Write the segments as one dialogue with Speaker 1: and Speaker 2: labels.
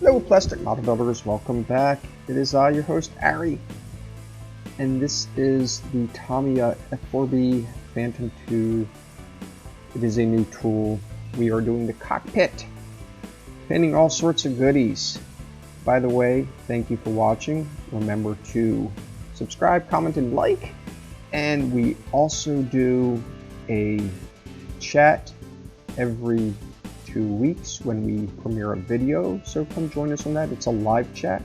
Speaker 1: Hello plastic model builders, welcome back. It is your host Ari, and this is the Tamiya F-4B Phantom 2. It is a new tool. We are doing the cockpit, painting all sorts of goodies. By the way, thank you for watching. Remember to subscribe, comment, and like. And we also do a chat every 2 weeks when we premiere a video, so come join us on that. It's a live chat,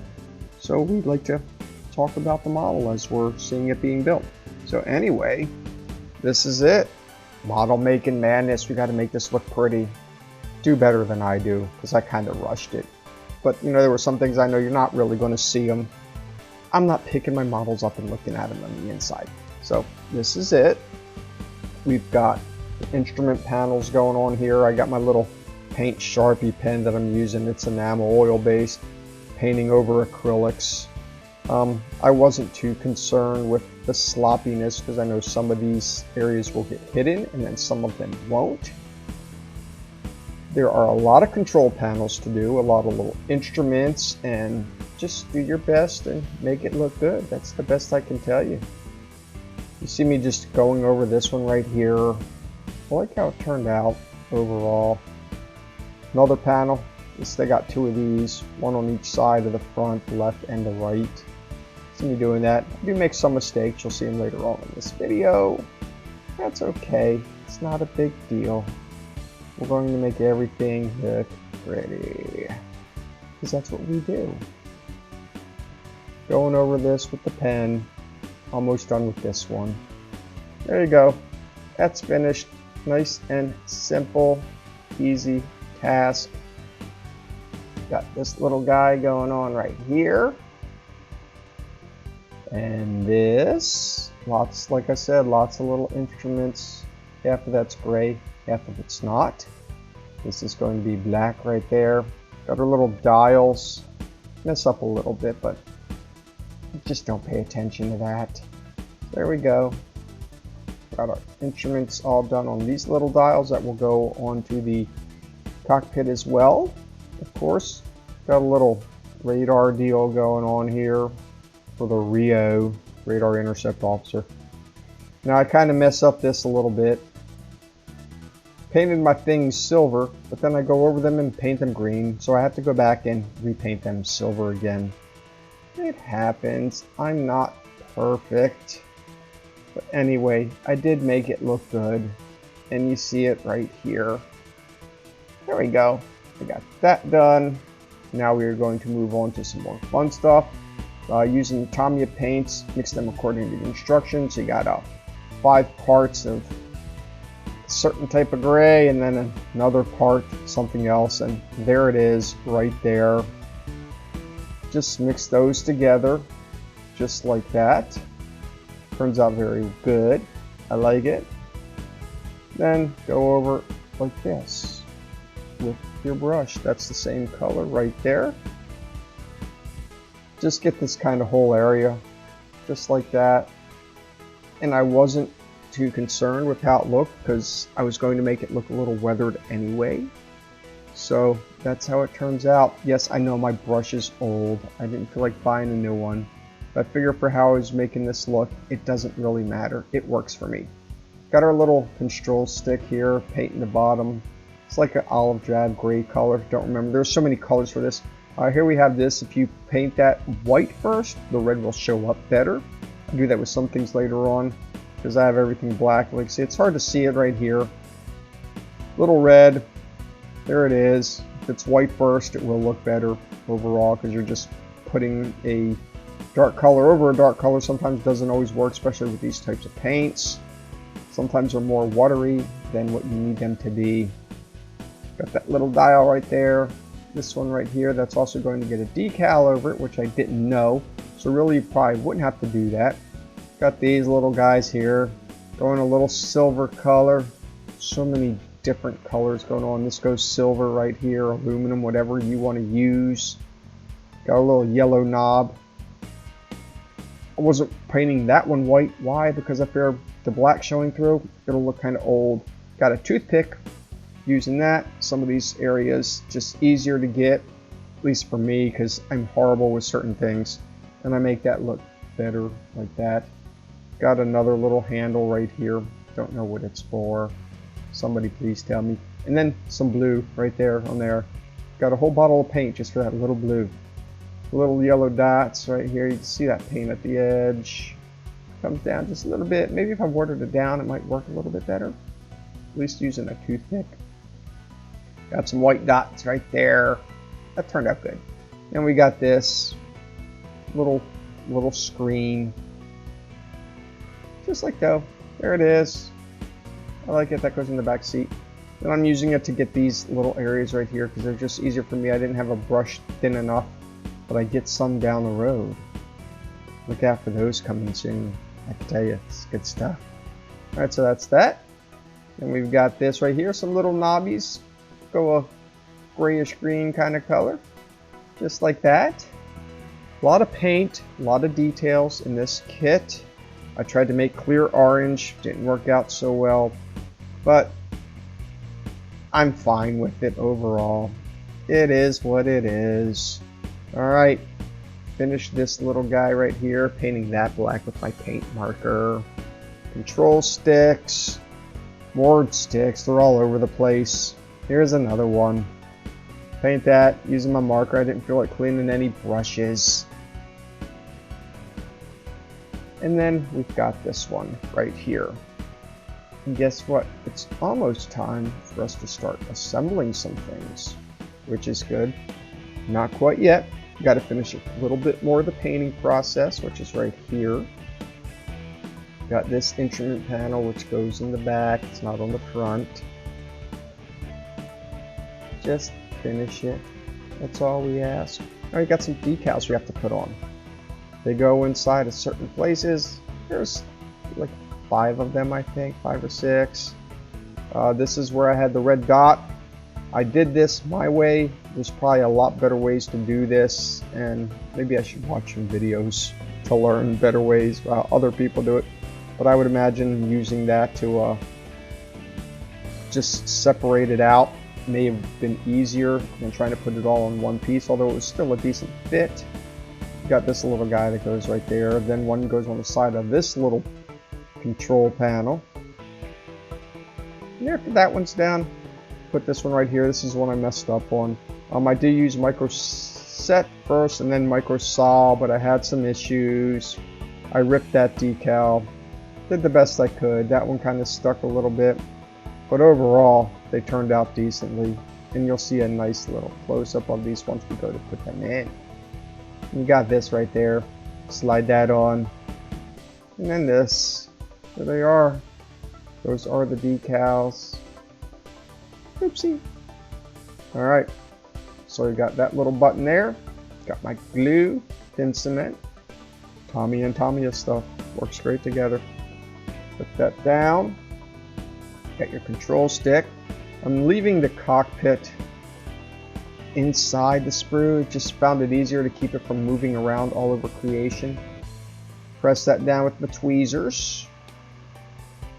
Speaker 1: so we'd like to talk about the model as we're seeing it being built. So anyway, this is it. Model making madness. We got to make this look pretty. Do better than I do, because I kind of rushed it. But you know, there were some things I know you're not really going to see them. I'm not picking my models up and looking at them on the inside. So this is it. We've got the instrument panels going on here. I got my little paint Sharpie pen that I'm using. It's enamel oil based, painting over acrylics. I wasn't too concerned with the sloppiness because I know some of these areas will get hidden and then some of them won't. There are a lot of control panels to do, a lot of little instruments, and just do your best and make it look good. That's the best I can tell you. You see me just going over this one right here. I like how it turned out overall. Another panel. They got two of these, one on each side of the front, left and the right. See me doing that. I do make some mistakes. You'll see them later on in this video. That's okay. It's not a big deal. We're going to make everything look pretty, because that's what we do. Going over this with the pen. Almost done with this one. There you go. That's finished. Nice and simple, easy task. Got this little guy going on right here. And this, lots, like I said, lots of little instruments. Half of that's gray, half of it's not. This is going to be black right there. Got our little dials. Mess up a little bit, but just don't pay attention to that. There we go. Got our instruments all done on these little dials that will go onto the cockpit as well. Of course, got a little radar deal going on here for the Rio radar intercept officer. Now I kind of mess up this a little bit. Painted my things silver, but then I go over them and paint them green, so I have to go back and repaint them silver again. It happens. I'm not perfect. But anyway, I did make it look good. And you see it right here. There we go. I got that done. Now we are going to move on to some more fun stuff. Using Tamiya Paints, mix them according to the instructions. You got 5 parts of a certain type of gray and then another part something else. And there it is right there. Just mix those together just like that. Turns out very good. I like it. Then go over like this with your brush. That's the same color right there. Just get this kind of whole area just like that. And I wasn't too concerned with how it looked because I was going to make it look a little weathered anyway. So that's how it turns out. Yes, I know my brush is old. I didn't feel like buying a new one. But I figure for how I was making this look, it doesn't really matter. It works for me. Got our little control stick here, painting the bottom. It's like an olive drab gray color. Don't remember. There's so many colors for this. Here we have this. If you paint that white first, the red will show up better. I'll do that with some things later on because I have everything black. Like, see, it's hard to see it right here. Little red. There it is. If it's white first, it will look better overall because you're just putting a dark color over a dark color. Sometimes doesn't always work, especially with these types of paints. Sometimes they're more watery than what you need them to be. Got that little dial right there. This one right here, that's also going to get a decal over it, which I didn't know. So really you probably wouldn't have to do that. Got these little guys here, going a little silver color. So many different colors going on. This goes silver right here, aluminum, whatever you want to use. Got a little yellow knob. I wasn't painting that one white. Why? Because I fear the black showing through, it'll look kind of old. Got a toothpick. Using that, some of these areas just easier to get. at least for me, because I'm horrible with certain things, and I make that look better like that. Got another little handle right here. Don't know what it's for. Somebody please tell me. And then some blue right there on there. Got a whole bottle of paint just for that little blue. Little yellow dots right here. You can see that paint at the edge. Comes down just a little bit. Maybe if I watered it down, it might work a little bit better. At least using a toothpick. Got some white dots right there. That turned out good. And we got this little screen. Just like so. There it is. I like it. That goes in the back seat. And I'm using it to get these little areas right here because they're just easier for me. I didn't have a brush thin enough, but I get some down the road. Look out for those coming soon. I can tell you, it's good stuff. Alright, so that's that. And we've got this right here, some little knobbies. Go a grayish green kind of color. Just like that. A lot of paint, a lot of details in this kit. I tried to make clear orange, didn't work out so well, but I'm fine with it overall. It is what it is. Alright, finish this little guy right here, painting that black with my paint marker. Control sticks, more sticks, they're all over the place. Here's another one. Paint that using my marker. I didn't feel like cleaning any brushes. And then we've got this one right here. And guess what? It's almost time for us to start assembling some things, which is good. Not quite yet. Got to finish a little bit more of the painting process, which is right here. Got this instrument panel, which goes in the back. It's not on the front. Just finish it. That's all we ask. Now we got some decals we have to put on. They go inside of certain places. There's like 5 of them, I think, 5 or 6. This is where I had the red dot. I did this my way. There's probably a lot better ways to do this, and maybe I should watch some videos to learn better ways while other people do it. But I would imagine using that to just separate it out may have been easier than trying to put it all in one piece, although it was still a decent fit. Got this little guy that goes right there. Then one goes on the side of this little control panel. And after that one's down, put this one right here. This is one I messed up on. I did use micro set first and then micro saw, but I had some issues. I ripped that decal. Did the best I could. That one kind of stuck a little bit, but overall they turned out decently. And you'll see a nice little close-up of these once we go to put them in. You got this right there. Slide that on. And then this. There they are. Those are the decals. Oopsie. Alright. So we got that little button there. Got my glue, thin cement. Tamiya and Tamiya stuff. Works great together. Put that down. Got your control stick. I'm leaving the cockpit inside the sprue. Just found it easier to keep it from moving around all over creation. Press that down with the tweezers.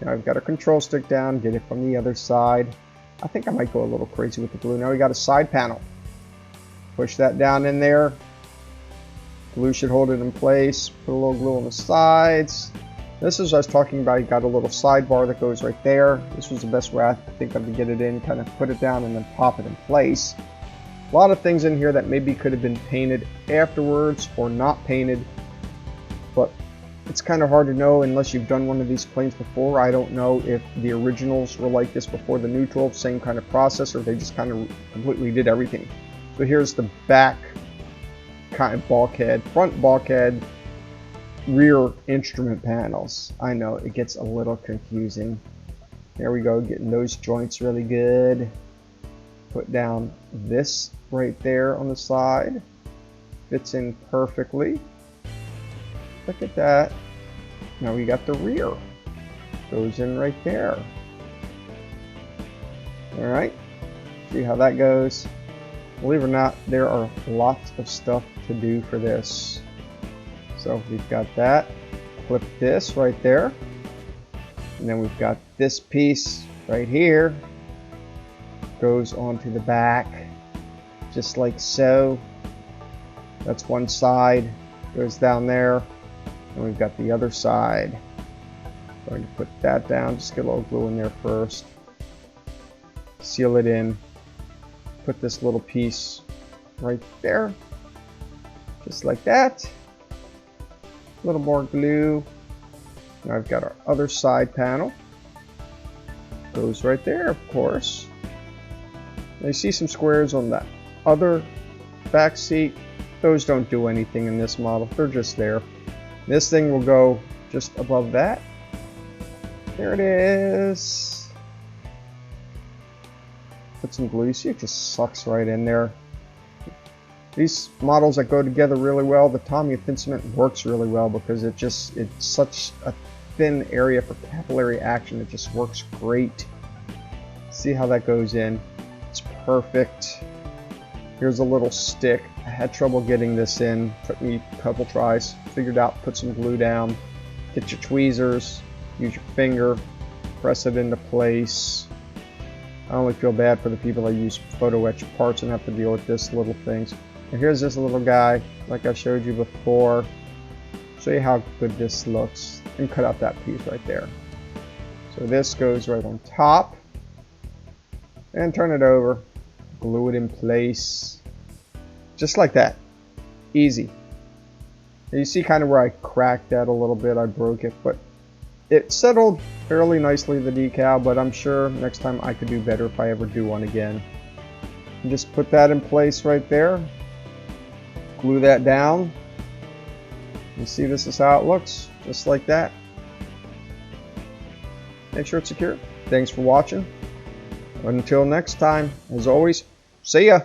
Speaker 1: Now I've got a control stick down, get it from the other side. I think I might go a little crazy with the glue. Now we got a side panel. Push that down in there. Glue should hold it in place. Put a little glue on the sides. This is what I was talking about. You got a little sidebar that goes right there. This was the best way I think of to get it in. Kind of put it down and then pop it in place. A lot of things in here that maybe could have been painted afterwards or not painted, but it's kind of hard to know unless you've done one of these planes before. I don't know if the originals were like this before the new 12, same kind of process, or they just kind of completely did everything. So here's the back kind of bulkhead, front bulkhead, rear instrument panels. I know it gets a little confusing. There we go, getting those joints really good. Put down this right there on the side. Fits in perfectly. Look at that. Now we got the rear. Goes in right there. Alright. See how that goes. Believe it or not, there are lots of stuff to do for this. So we've got that. Clip this right there. And then we've got this piece right here. Goes onto the back. Just like so. That's one side, goes down there, and we've got the other side. Going to put that down, just get a little glue in there first. Seal it in. Put this little piece right there, just like that. A little more glue. Now I've got our other side panel. Goes right there, of course. Now you see some squares on the other back seat. Those don't do anything in this model. They're just there. This thing will go just above that. There it is. Put some glue. You see it just sucks right in there. These models that go together really well, the Tamiya thin cement works really well because it's such a thin area for capillary action. It just works great. See how that goes in? It's perfect. Here's a little stick. I had trouble getting this in. Took me a couple tries. Figured out, put some glue down. Get your tweezers. Use your finger. Press it into place. I only feel bad for the people that use photo etch parts and have to deal with this little things. And here's this little guy, like I showed you before. Show you how good this looks. And cut out that piece right there. So this goes right on top. And turn it over. Glue it in place. Just like that. Easy. And you see kind of where I cracked that a little bit. I broke it, but it settled fairly nicely, the decal, but I'm sure next time I could do better if I ever do one again. And just put that in place right there. Glue that down. You see, this is how it looks, just like that. Make sure it's secure. Thanks for watching. Until next time, as always, see ya.